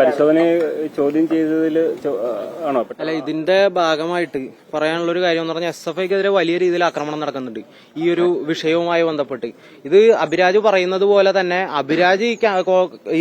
പരിശോധന ചോദ്യം ചെയ്തതിൽ ആണോ? അല്ല, ഇതിന്റെ ഭാഗമായിട്ട് പറയാനുള്ള ഒരു കാര്യം എന്ന് പറഞ്ഞാൽ SFIക്കെതിരെ വലിയ രീതിയിൽ ആക്രമണം നടക്കുന്നുണ്ട് ഈ ഒരു വിഷയവുമായി ബന്ധപ്പെട്ട്. ഇത് അഭിരാജ് പറയുന്നത് പോലെ തന്നെ അഭിരാജ്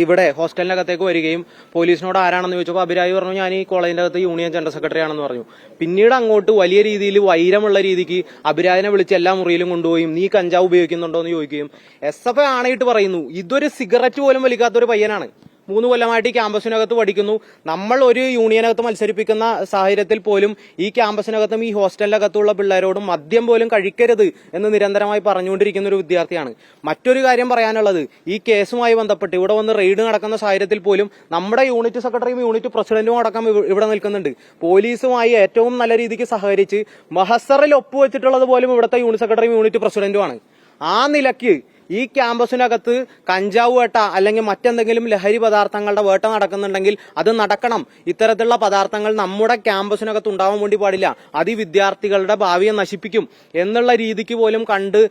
ഇവിടെ ഹോസ്റ്റലിനകത്തേക്ക് വരികയും പോലീസിനോട് ആരാണെന്ന് ചോദിച്ചപ്പോൾ അഭിരാജ് പറഞ്ഞു ഞാൻ ഈ കോളേജിന്റെ അകത്ത് യൂണിയൻ ജനറൽ സെക്രട്ടറി ആണെന്ന് പറഞ്ഞു. പിന്നീട് അങ്ങോട്ട് വലിയ രീതിയിൽ വൈരമുള്ള രീതിക്ക് അഭിരാജിനെ വിളിച്ച് എല്ലാ മുറിയിലും കൊണ്ടുപോയും നീ കഞ്ചാവ് ഉപയോഗിക്കുന്നുണ്ടോ എന്ന് ചോദിക്കുകയും SFI ആണയിട്ട് പറയുന്നു ഇതൊരു സിഗരറ്റ് പോലും വലിക്കാത്തൊരു പയ്യനാണ്. 3 കൊല്ലമായിട്ട് ഈ ക്യാമ്പസിനകത്ത് പഠിക്കുന്നു. നമ്മൾ ഒരു യൂണിയനകത്ത് മത്സരിപ്പിക്കുന്ന സാഹചര്യത്തിൽ പോലും ഈ ക്യാമ്പസിനകത്തും ഈ ഹോസ്റ്റലിനകത്തുള്ള പിള്ളേരോടും മദ്യം പോലും കഴിക്കരുത് എന്ന് നിരന്തരമായി പറഞ്ഞുകൊണ്ടിരിക്കുന്ന ഒരു വിദ്യാർത്ഥിയാണ്. മറ്റൊരു കാര്യം പറയാനുള്ളത്, ഈ കേസുമായി ബന്ധപ്പെട്ട് ഇവിടെ വന്ന് റെയ്ഡ് നടക്കുന്ന സാഹചര്യത്തിൽ പോലും നമ്മുടെ യൂണിറ്റ് സെക്രട്ടറിയും യൂണിറ്റ് പ്രസിഡന്റും അടക്കം ഇവിടെ നിൽക്കുന്നുണ്ട്. പോലീസുമായി ഏറ്റവും നല്ല രീതിക്ക് സഹകരിച്ച് മഹസറിൽ ഒപ്പുവെച്ചിട്ടുള്ളത് പോലും ഇവിടുത്തെ യൂണിറ്റ് സെക്രട്ടറിയും യൂണിറ്റ് പ്രസിഡന്റുമാണ്. ആ നിലയ്ക്ക് ഈ ക്യാമ്പസിനകത്ത് കഞ്ചാവ് വേട്ട അല്ലെങ്കിൽ മറ്റെന്തെങ്കിലും ലഹരി പദാർത്ഥങ്ങളുടെ വേട്ട നടക്കുന്നുണ്ടെങ്കിൽ അത് നടക്കണം. ഇത്തരത്തിലുള്ള പദാർത്ഥങ്ങൾ നമ്മുടെ ക്യാമ്പസിനകത്ത് ഉണ്ടാവാൻ വേണ്ടി പാടില്ല. അത് ഈ വിദ്യാർത്ഥികളുടെ ഭാവിയെ നശിപ്പിക്കും എന്നുള്ള രീതിക്ക് പോലും കണ്ട്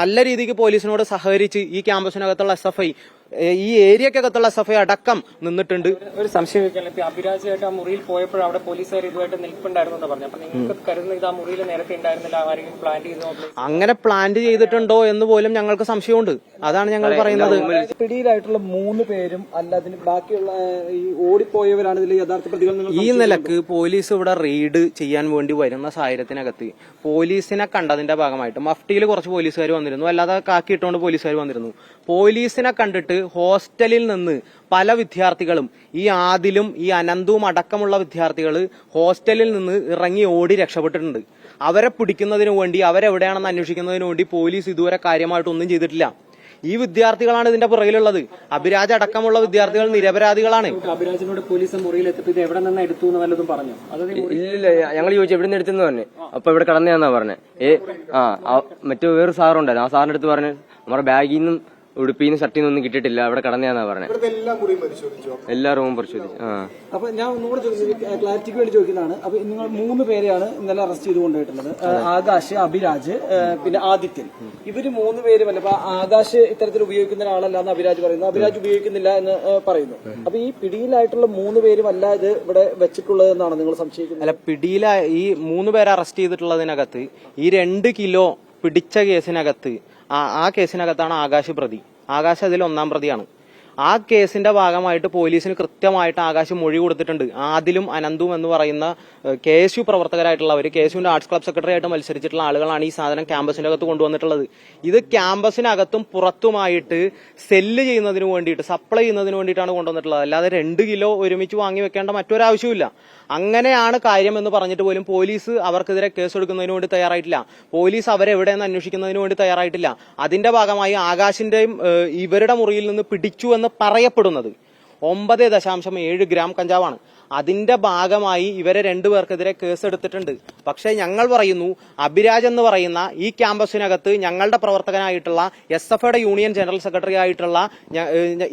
നല്ല രീതിക്ക് പോലീസിനോട് സഹകരിച്ച് ഈ ക്യാമ്പസിനകത്തുള്ള SFI ഈ ഏരിയക്കകത്തുള്ള SFI അടക്കം നിന്നിട്ടുണ്ട്. ഒരു സംശയം വെച്ചാൽ അഭിരാജായിട്ട് ആ മുറിയിൽ പോയപ്പോൾ അവിടെ പോലീസുകാർ ഇതുമായിട്ട് നിൽപ്പുണ്ടായിരുന്നു പറഞ്ഞു. അപ്പൊ നിങ്ങൾക്ക് കരുതുന്ന ഇത് ആ മുറിയിൽ നേരത്തെ ഉണ്ടായിരുന്നില്ല, ആരെങ്കിലും പ്ലാൻ ചെയ്തോ? അങ്ങനെ പ്ലാൻ ചെയ്തിട്ടുണ്ടോ എന്ന് പോലും ഞങ്ങൾക്ക് സംശയമുണ്ട്. അതാണ് ഞങ്ങൾ പറയുന്നത്. പിടിയിലായിട്ടുള്ള 3 പേരും അല്ലാതെ ബാക്കിയുള്ള ഈ ഓടിപ്പോയവരാണ് ഇതിൽ യഥാർത്ഥ പ്രതികൾ. ഈ നിലക്ക് പോലീസ് ഇവിടെ റെയ്ഡ് ചെയ്യാൻ വേണ്ടി വരുന്ന സാഹചര്യത്തിനകത്ത് പോലീസിനെ കണ്ടതിന്റെ ഭാഗമായിട്ട് മഫ്റ്റിയിൽ കുറച്ച് പോലീസുകാർ വന്നിരുന്നു, അല്ലാതെ കാക്കിയിട്ടുകൊണ്ട് പോലീസുകാർ വന്നിരുന്നു. പോലീസിനെ കണ്ടിട്ട് ഹോസ്റ്റലിൽ നിന്ന് പല വിദ്യാർത്ഥികളും ഈ ആദിലും ഈ അനന്തവും അടക്കമുള്ള വിദ്യാർത്ഥികൾ ഹോസ്റ്റലിൽ നിന്ന് ഇറങ്ങി ഓടി രക്ഷപ്പെട്ടിട്ടുണ്ട്. അവരെ പിടിക്കുന്നതിനു വേണ്ടി അവരെവിടെയാണെന്ന് അന്വേഷിക്കുന്നതിനു വേണ്ടി പോലീസ് ഇതുവരെ കാര്യമായിട്ടൊന്നും ചെയ്തിട്ടില്ല. ഈ വിദ്യാർത്ഥികളാണ് ഇതിന്റെ പുറകിലുള്ളത്. അഭിരാജ് അടക്കമുള്ള വിദ്യാർത്ഥികൾ നിരപരാധികളാണ്. അഭിരാജിനോട് പോലീസ് മുറിയിൽ എത്തിയത് എവിടെ നിന്ന് എടുത്തു എന്ന് വല്ലതും പറഞ്ഞു? ഇല്ല, ഞങ്ങൾ ചോദിച്ചു എവിടെ നിന്ന് എടുത്തെന്ന് പറഞ്ഞു. അപ്പൊ ഇവിടെ കടന്നതാന്നാ പറഞ്ഞത്. മറ്റു വേറെ സാറുണ്ടായിരുന്നു. ആ സാറിന്റെ അടുത്ത് പറഞ്ഞു നമ്മുടെ ബാഗിൽ നിന്നും ഉടുപ്പിന്ന് ഷർട്ടിൽ നിന്നൊന്നും കിട്ടിയിട്ടില്ല, അവിടെ കടന്നതാന്നാ പറഞ്ഞത്. എല്ലാ റൂമും പരിശോധിച്ചു. അപ്പൊ ഞാൻ ഒന്നുകൂടെ ക്ലാരിറ്റിക്ക് വേണ്ടി ചോദിക്കുന്നതാണ്. അപ്പൊ നിങ്ങൾ 3 പേരെയാണ് ഇന്നലെ അറസ്റ്റ് ചെയ്ത് കൊണ്ടുപോയിട്ടുള്ളത്. ആകാശ്, അഭിരാജ്, പിന്നെ ആദിത്യൻ. ഇവര് 3 പേരുമല്ല. അപ്പൊ ആകാശ് ഇത്തരത്തിൽ ഉപയോഗിക്കുന്ന ഒരാളല്ല എന്ന് അഭിരാജ് പറയുന്നു, അഭിരാജ് ഉപയോഗിക്കുന്നില്ല എന്ന് പറയുന്നു. അപ്പൊ ഈ പിടിയിലായിട്ടുള്ള 3 പേരും അല്ല ഇത് ഇവിടെ വെച്ചിട്ടുള്ളത് എന്നാണ് നിങ്ങൾ സംശയിക്കുന്നത്? അല്ല, ഈ 3 പേരെ അറസ്റ്റ് ചെയ്തിട്ടുള്ളതിനകത്ത് ഈ 2 കിലോ പിടിച്ച കേസിനകത്ത് ആ കേസിനകത്താണ് ആകാശ് പ്രതി. ആകാശ് അതിൽ 1ാം പ്രതിയാണ്. ആ കേസിന്റെ ഭാഗമായിട്ട് പോലീസിന് കൃത്യമായിട്ട് ആകാശ് മൊഴി കൊടുത്തിട്ടുണ്ട്. ആദിലും അനന്തും എന്ന് പറയുന്ന KSU പ്രവർത്തകരായിട്ടുള്ളവർ, KSUവിന്റെ ആർട്സ് ക്ലബ് സെക്രട്ടറി ആയിട്ട് മത്സരിച്ചിട്ടുള്ള ആളുകളാണ് ഈ സാധനം ക്യാമ്പസിന്റെ അകത്ത് കൊണ്ടുവന്നിട്ടുള്ളത്. ഇത് ക്യാമ്പസിനകത്തും പുറത്തുമായിട്ട് സെല്ല് ചെയ്യുന്നതിന് വേണ്ടിയിട്ട്, സപ്ലൈ ചെയ്യുന്നതിന് വേണ്ടിയിട്ടാണ് കൊണ്ടുവന്നിട്ടുള്ളത്. അല്ലാതെ 2 കിലോ ഒരുമിച്ച് വാങ്ങി വെക്കേണ്ട മറ്റൊരാവശ്യമില്ല. അങ്ങനെയാണ് കാര്യം എന്ന് പറഞ്ഞിട്ട് പോലും പോലീസ് അവർക്കെതിരെ കേസെടുക്കുന്നതിന് വേണ്ടി തയ്യാറായിട്ടില്ല. പോലീസ് അവരെവിടെയെന്ന് അന്വേഷിക്കുന്നതിന് വേണ്ടി തയ്യാറായിട്ടില്ല. അതിന്റെ ഭാഗമായി ആകാശിന്റെയും ഇവരുടെ മുറിയിൽ നിന്ന് പിടിച്ചു എന്ന് പറയപ്പെടുന്നത് 9.7 ഗ്രാം കഞ്ചാവാണ്. അതിന്റെ ഭാഗമായി ഇവരെ 2 പേർക്കെതിരെ കേസെടുത്തിട്ടുണ്ട്. പക്ഷേ ഞങ്ങൾ പറയുന്നു, അഭിരാജ് എന്ന് പറയുന്ന ഈ ക്യാമ്പസിനകത്ത് ഞങ്ങളുടെ പ്രവർത്തകനായിട്ടുള്ള SFIയുടെ യൂണിയൻ ജനറൽ സെക്രട്ടറി ആയിട്ടുള്ള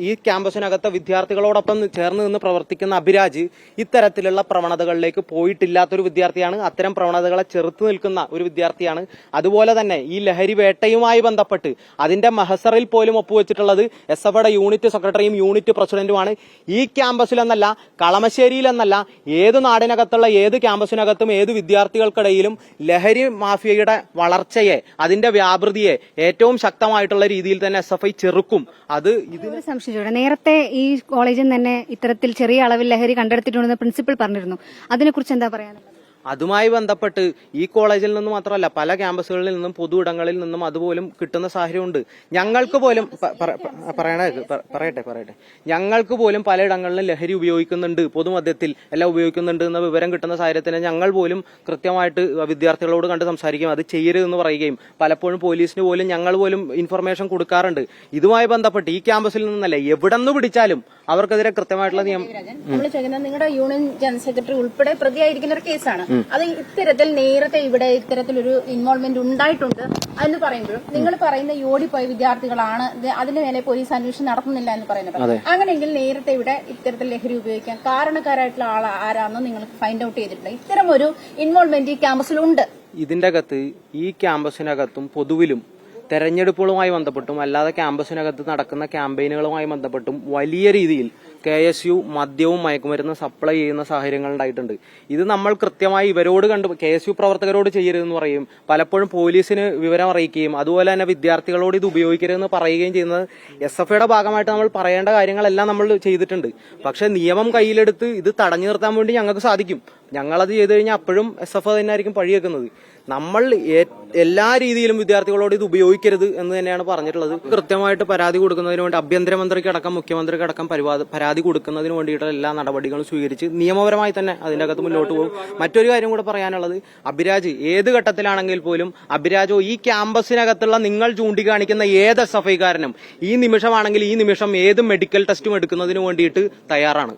ഈ ക്യാമ്പസിനകത്തെ വിദ്യാർത്ഥികളോടൊപ്പം ചേർന്ന് നിന്ന് പ്രവർത്തിക്കുന്ന അഭിരാജ് ഇത്തരത്തിലുള്ള പ്രവണതകളിലേക്ക് പോയിട്ടില്ലാത്തൊരു വിദ്യാർത്ഥിയാണ്. അത്തരം പ്രവണതകളെ ചെറുത്തു നിൽക്കുന്ന ഒരു വിദ്യാർത്ഥിയാണ്. അതുപോലെ തന്നെ ഈ ലഹരി വേട്ടയുമായി ബന്ധപ്പെട്ട് അതിന്റെ മഹസറിൽ പോലും ഒപ്പുവെച്ചിട്ടുള്ളത് SFIയുടെ യൂണിറ്റ് സെക്രട്ടറിയും യൂണിറ്റ് പ്രസിഡന്റുമാണ്. ഈ ക്യാമ്പസിലെന്നല്ല, കളമശ്ശേരിയിൽ എന്നല്ല, ഏത് നാടിനകത്തുള്ള ഏത് ക്യാമ്പസിനകത്തും ഏത് വിദ്യാർത്ഥികൾക്കിടയിലും ലഹരി മാഫിയയുടെ വളർച്ചയെ, അതിന്റെ വ്യാപൃതിയെ ഏറ്റവും ശക്തമായിട്ടുള്ള രീതിയിൽ തന്നെ SFI ചെറുക്കും. അത് ഇതിന് സംശയിച്ചോടെ നേരത്തെ ഈ കോളേജിൽ തന്നെ ഇത്തരത്തിൽ ചെറിയ അളവിൽ ലഹരി കണ്ടെടുത്തിട്ടുണ്ടെന്ന് പ്രിൻസിപ്പൽ പറഞ്ഞിരുന്നു. അതിനെക്കുറിച്ച് എന്താ പറയാനുള്ളത്? അതുമായി ബന്ധപ്പെട്ട് ഈ കോളേജിൽ നിന്നും മാത്രമല്ല പല ക്യാമ്പസുകളിൽ നിന്നും പൊതു ഇടങ്ങളിൽ നിന്നും അതുപോലും കിട്ടുന്ന സാഹചര്യമുണ്ട്. ഞങ്ങൾക്ക് പോലും പറയട്ടെ ഞങ്ങൾക്ക് പോലും പലയിടങ്ങളിലും ലഹരി ഉപയോഗിക്കുന്നുണ്ട്, പൊതുമധ്യത്തിൽ എല്ലാം ഉപയോഗിക്കുന്നുണ്ട് എന്ന വിവരം കിട്ടുന്ന സാഹചര്യത്തിന് ഞങ്ങൾ പോലും കൃത്യമായിട്ട് വിദ്യാർത്ഥികളോട് കണ്ട് സംസാരിക്കുകയും അത് ചെയ്യരുതെന്ന് പറയുകയും പലപ്പോഴും പോലീസിന് പോലും ഞങ്ങൾ പോലും ഇൻഫർമേഷൻ കൊടുക്കാറുണ്ട്. ഇതുമായി ബന്ധപ്പെട്ട് ഈ ക്യാമ്പസിൽ നിന്നല്ല എവിടെ നിന്ന് പിടിച്ചാലും അവർക്കെതിരെ കൃത്യമായിട്ടുള്ള നിയമം. നിങ്ങളുടെ യൂണിയൻ ജനറൽ സെക്രട്ടറി ഉൾപ്പെടെ പ്രതിയായിരിക്കുന്ന ഒരു കേസാണ്. അത് ഇത്തരത്തിൽ നേരത്തെ ഇവിടെ ഇത്തരത്തിലൊരു ഇൻവോൾവ്മെന്റ് ഉണ്ടായിട്ടുണ്ട് എന്ന് പറയുമ്പോഴും നിങ്ങൾ പറയുന്ന ഓടിപ്പോയ വിദ്യാർത്ഥികളാണ് അതിന് മേലെ പോലീസ് അന്വേഷണം നടത്തുന്നില്ല എന്ന് പറയുന്നത്. അങ്ങനെയെങ്കിൽ നേരത്തെ ഇവിടെ ഇത്തരത്തിൽ ലഹരി ഉപയോഗിക്കാൻ കാരണക്കാരായിട്ടുള്ള ആൾ ആരാണെന്ന് നിങ്ങൾക്ക് ഫൈൻഡ് ഔട്ട് ചെയ്തിട്ടില്ല. ഇത്തരം ഒരു ഇൻവോൾവ്മെന്റ് ഈ ക്യാമ്പസിലുണ്ട്. ഇതിന്റെ അകത്ത് ഈ ക്യാമ്പസിനകത്തും പൊതുവിലും തെരഞ്ഞെടുപ്പുകളുമായി ബന്ധപ്പെട്ടും അല്ലാതെ ക്യാമ്പസിനകത്ത് നടക്കുന്ന ക്യാമ്പയിനുകളുമായി ബന്ധപ്പെട്ടും വലിയ രീതിയിൽ KSU മദ്യവും മയക്കുമരുന്ന് സപ്ലൈ ചെയ്യുന്ന സാഹചര്യങ്ങൾ ഉണ്ടായിട്ടുണ്ട്. ഇത് നമ്മൾ കൃത്യമായി ഇവരോട് KSU പ്രവർത്തകരോട് ചെയ്യരുതെന്ന് പറയും, പലപ്പോഴും പോലീസിന് വിവരം അറിയിക്കുകയും അതുപോലെ തന്നെ വിദ്യാർത്ഥികളോട് ഇത് ഉപയോഗിക്കരുതെന്ന് പറയുകയും ചെയ്യുന്നത് SFIയുടെ ഭാഗമായിട്ട് നമ്മൾ പറയേണ്ട കാര്യങ്ങളെല്ലാം നമ്മൾ ചെയ്തിട്ടുണ്ട്. പക്ഷെ നിയമം കയ്യിലെടുത്ത് ഇത് തടഞ്ഞു നിർത്താൻ വേണ്ടി ഞങ്ങൾക്ക് സാധിക്കും. ഞങ്ങളത് ചെയ്തു കഴിഞ്ഞാൽ അപ്പോഴും SFI തന്നെയായിരിക്കും പഴിയേക്കുന്നത്. നമ്മൾ എല്ലാ രീതിയിലും വിദ്യാർത്ഥികളോട് ഇത് ഉപയോഗിക്കരുത് എന്ന് തന്നെയാണ് പറഞ്ഞിട്ടുള്ളത്. കൃത്യമായിട്ട് പരാതി കൊടുക്കുന്നതിന് വേണ്ടി ആഭ്യന്തരമന്ത്രിക്കടക്കം മുഖ്യമന്ത്രിക്കടക്കം പരാതി കൊടുക്കുന്നതിന് വേണ്ടിയിട്ടുള്ള എല്ലാ നടപടികളും സ്വീകരിച്ച് നിയമപരമായി തന്നെ അതിന്റെ അകത്ത് മുന്നോട്ട് പോകും. മറ്റൊരു കാര്യം കൂടെ പറയാനുള്ളത്, അഭിരാജ് ഏത് ഘട്ടത്തിലാണെങ്കിൽ പോലും അഭിരാജോ ഈ ക്യാമ്പസിനകത്തുള്ള നിങ്ങൾ ചൂണ്ടിക്കാണിക്കുന്ന ഏത് SFIക്കാരനും ഈ നിമിഷമാണെങ്കിൽ ഈ നിമിഷം ഏത് മെഡിക്കൽ ടെസ്റ്റും എടുക്കുന്നതിന് വേണ്ടിയിട്ട് തയ്യാറാണ്.